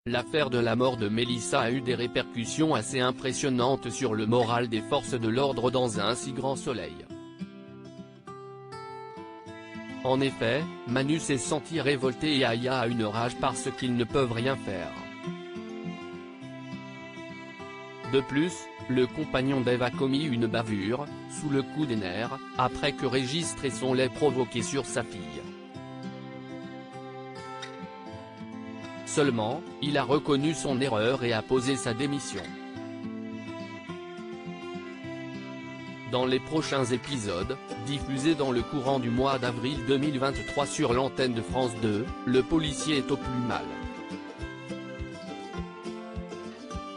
L'affaire de la mort de Mélissa a eu des répercussions assez impressionnantes sur le moral des forces de l'ordre dans un si grand soleil. En effet, Manu s'est senti révolté et Aya a une rage parce qu'ils ne peuvent rien faire. De plus, le compagnon d'Ève a commis une bavure, sous le coup des nerfs, après que Régis Tresson l'ait provoqué sur sa fille. Seulement, il a reconnu son erreur et a posé sa démission. Dans les prochains épisodes, diffusés dans le courant du mois d'avril 2023 sur l'antenne de France 2, le policier est au plus mal.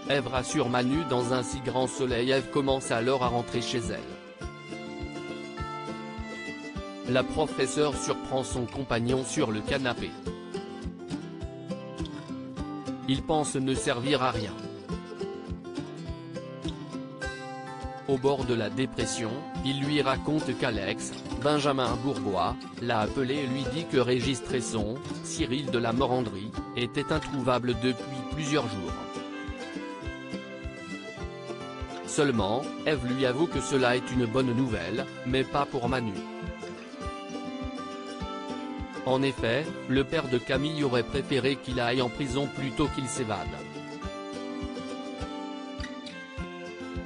Ève rassure Manu dans un si grand soleil. Ève commence alors à rentrer chez elle. La professeure surprend son compagnon sur le canapé. Il pense ne servir à rien. Au bord de la dépression, il lui raconte qu'Alex, Benjamin Bourgois, l'a appelé et lui dit que Régis Tresson, Cyril de la Morandrie, était introuvable depuis plusieurs jours. Seulement, Ève lui avoue que cela est une bonne nouvelle, mais pas pour Manu. En effet, le père de Camille aurait préféré qu'il aille en prison plutôt qu'il s'évade.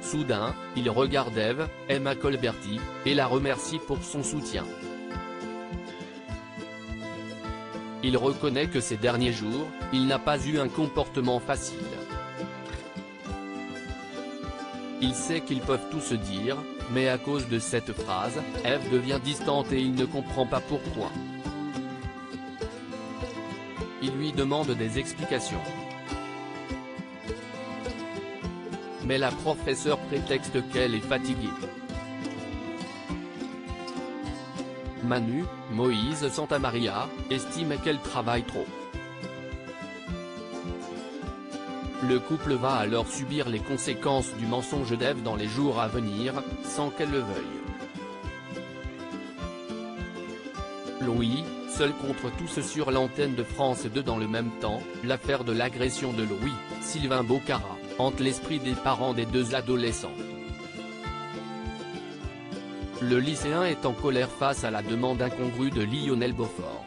Soudain, il regarde Ève, Emma Colberti, et la remercie pour son soutien. Il reconnaît que ces derniers jours, il n'a pas eu un comportement facile. Il sait qu'ils peuvent tout se dire, mais à cause de cette phrase, Ève devient distante et il ne comprend pas pourquoi. Il lui demande des explications. Mais la professeure prétexte qu'elle est fatiguée. Manu, Moïse Santamaria, estime qu'elle travaille trop. Le couple va alors subir les conséquences du mensonge d'Ève dans les jours à venir, sans qu'elle le veuille. Louis, seul contre tous sur l'antenne de France 2 dans le même temps, l'affaire de l'agression de Louis, Sylvain Bocara, hante l'esprit des parents des deux adolescents. Le lycéen est en colère face à la demande incongrue de Lionel Beaufort.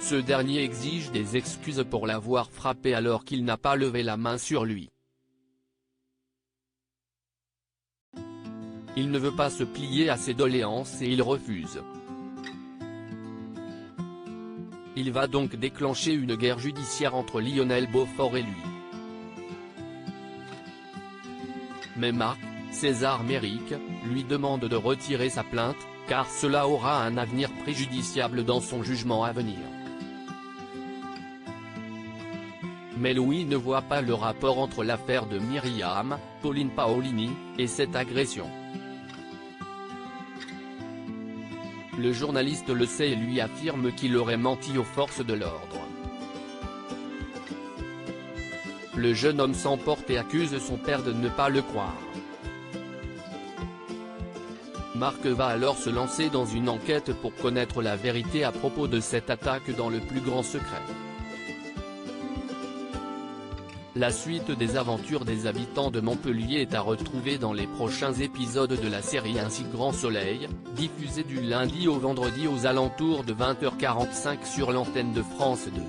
Ce dernier exige des excuses pour l'avoir frappé alors qu'il n'a pas levé la main sur lui. Il ne veut pas se plier à ses doléances et il refuse. Il va donc déclencher une guerre judiciaire entre Lionel Beaufort et lui. Mais Marc, César Méric, lui demande de retirer sa plainte, car cela aura un avenir préjudiciable dans son jugement à venir. Mais Louis ne voit pas le rapport entre l'affaire de Myriam, Pauline Paolini, et cette agression. Le journaliste le sait et lui affirme qu'il aurait menti aux forces de l'ordre. Le jeune homme s'emporte et accuse son père de ne pas le croire. Marc va alors se lancer dans une enquête pour connaître la vérité à propos de cette attaque dans le plus grand secret. La suite des aventures des habitants de Montpellier est à retrouver dans les prochains épisodes de la série Un si grand soleil, diffusée du lundi au vendredi aux alentours de 20h45 sur l'antenne de France 2.